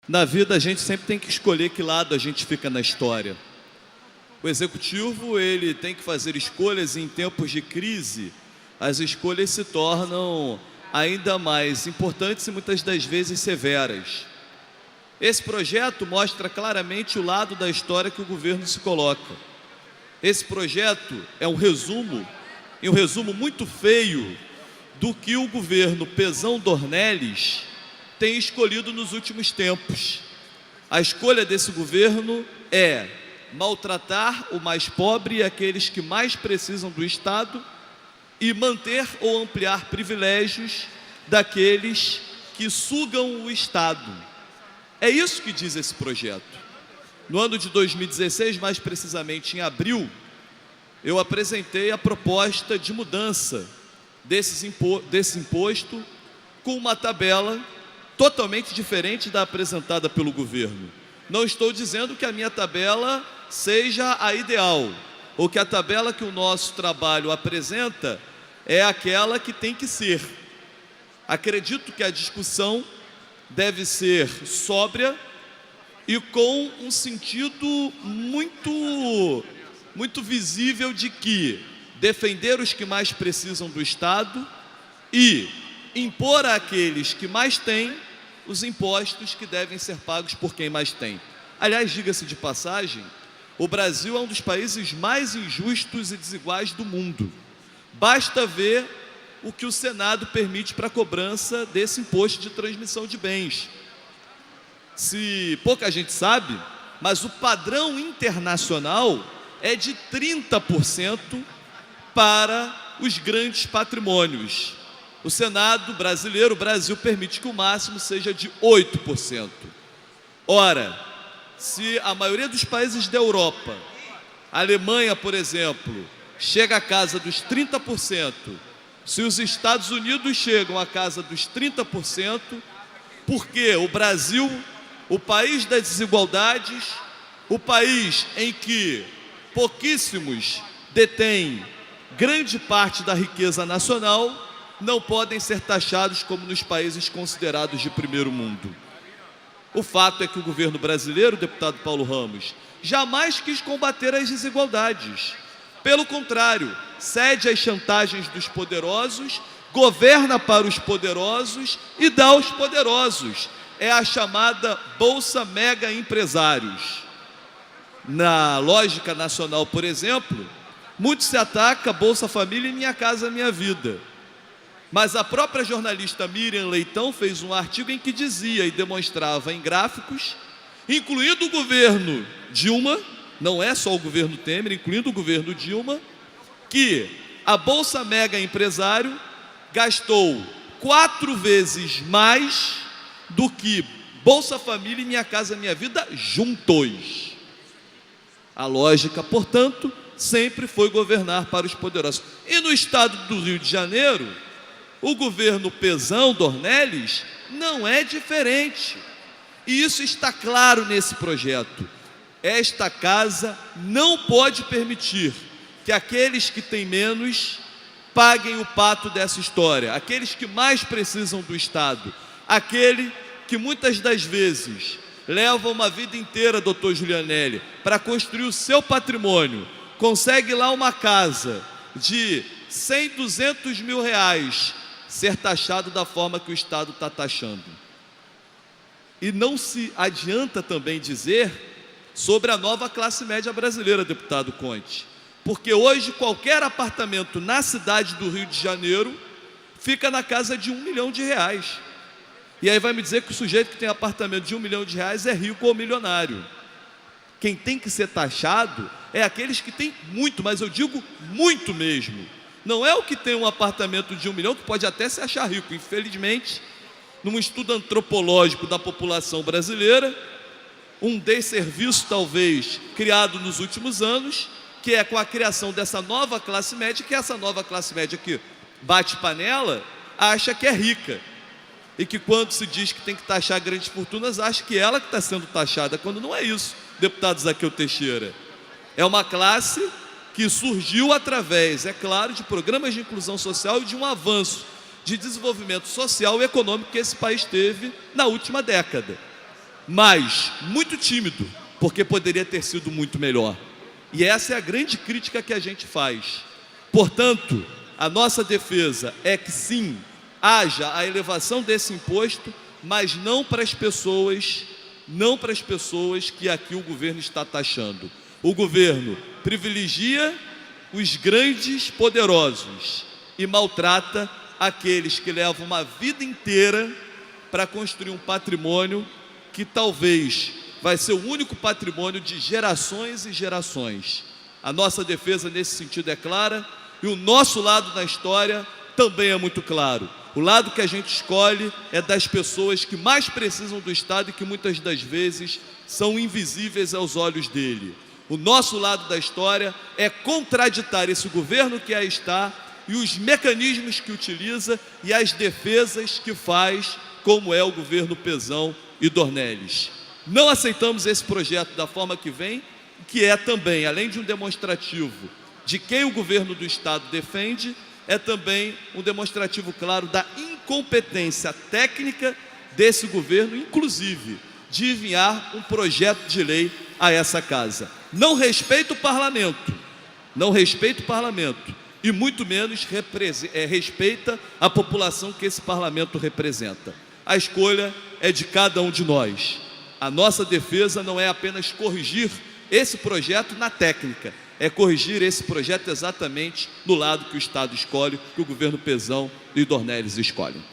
Na vida a gente sempre tem que escolher que lado a gente fica na história. O executivo, ele tem que fazer escolhas e em tempos de crise, as escolhas se tornam ainda mais importantes e muitas das vezes severas. Esse projeto mostra claramente o lado da história que o governo se coloca. Esse projeto é um resumo, e um resumo muito feio, do que o governo Pezão Dornelles tem escolhido nos últimos tempos. A escolha desse governo é maltratar o mais pobre e aqueles que mais precisam do Estado e manter ou ampliar privilégios daqueles que sugam o Estado. É isso que diz esse projeto. No ano de 2016, mais precisamente em abril, eu apresentei a proposta de mudança desse imposto com uma tabela totalmente diferente da apresentada pelo governo. Não estou dizendo que a minha tabela seja a ideal, ou que a tabela que o nosso trabalho apresenta é aquela que tem que ser. Acredito que a discussão deve ser sóbria e com um sentido muito visível de que defender os que mais precisam do Estado e impor àqueles que mais têm os impostos que devem ser pagos por quem mais tem. Aliás, diga-se de passagem, o Brasil é um dos países mais injustos e desiguais do mundo. Basta ver o que o Senado permite para a cobrança desse imposto de transmissão de bens. Se pouca gente sabe, mas o padrão internacional é de 30% para os grandes patrimônios. O Senado brasileiro, o Brasil, permite que o máximo seja de 8%. Ora, se a maioria dos países da Europa, a Alemanha, por exemplo, chega à casa dos 30%, se os Estados Unidos chegam à casa dos 30%, porque o Brasil, o país das desigualdades, o país em que pouquíssimos detêm grande parte da riqueza nacional, não podem ser taxados como nos países considerados de primeiro mundo. O fato é que o governo brasileiro, o deputado Paulo Ramos, jamais quis combater as desigualdades. Pelo contrário, cede às chantagens dos poderosos, governa para os poderosos e dá aos poderosos. É a chamada Bolsa Mega Empresários. Na lógica nacional, por exemplo, muito se ataca a Bolsa Família e Minha Casa Minha Vida. Mas a própria jornalista Miriam Leitão fez um artigo em que dizia e demonstrava em gráficos, incluindo o governo Dilma, não é só o governo Temer, incluindo o governo Dilma, que a Bolsa Mega Empresário gastou 4 vezes mais do que Bolsa Família e Minha Casa Minha Vida juntos. A lógica, portanto, sempre foi governar para os poderosos. E no estado do Rio de Janeiro, o governo Pezão Dornelles não é diferente. E isso está claro nesse projeto. Esta casa não pode permitir que aqueles que têm menos paguem o pato dessa história. Aqueles que mais precisam do Estado. Aquele que muitas das vezes leva uma vida inteira, doutor Julianelli, para construir o seu patrimônio. Consegue lá uma casa de 100, 200 mil reais, ser taxado da forma que o Estado está taxando. E não se adianta também dizer sobre a nova classe média brasileira, deputado Conte, porque hoje qualquer apartamento na cidade do Rio de Janeiro fica na casa de R$1 milhão. E aí vai me dizer que o sujeito que tem apartamento de R$1 milhão é rico ou milionário. Quem tem que ser taxado é aqueles que têm muito, mas eu digo muito mesmo. Não é o que tem um apartamento de R$1 milhão, que pode até se achar rico. Infelizmente, num estudo antropológico da população brasileira, um desserviço talvez criado nos últimos anos, que é com a criação dessa nova classe média, que essa nova classe média que bate panela, acha que é rica. E que quando se diz que tem que taxar grandes fortunas, acha que ela que está sendo taxada, quando não é isso, deputado Zaqueu Teixeira. É uma classe que surgiu através, é claro, de programas de inclusão social e de um avanço de desenvolvimento social e econômico que esse país teve na última década. mas muito tímido, porque poderia ter sido muito melhor. E essa é a grande crítica que a gente faz. Portanto, a nossa defesa é que sim, haja a elevação desse imposto, mas não para as pessoas que aqui o governo está taxando. O governo privilegia os grandes poderosos e maltrata aqueles que levam uma vida inteira para construir um patrimônio que talvez vai ser o único patrimônio de gerações e gerações. A nossa defesa nesse sentido é clara e o nosso lado na história também é muito claro. O lado que a gente escolhe é das pessoas que mais precisam do Estado e que muitas das vezes são invisíveis aos olhos dele. O nosso lado da história é contraditar esse governo que aí está e os mecanismos que utiliza e as defesas que faz, como é o governo Pezão e Dornelles. Não aceitamos esse projeto da forma que vem, que é também, além de um demonstrativo de quem o governo do Estado defende, é também um demonstrativo claro da incompetência técnica desse governo, inclusive de enviar um projeto de lei a essa casa. Não respeita o parlamento, e muito menos respeita a população que esse parlamento representa. A escolha é de cada um de nós. A nossa defesa não é apenas corrigir esse projeto na técnica, é corrigir esse projeto exatamente no lado que o Estado escolhe, que o governo Pezão e Dornelles escolhem.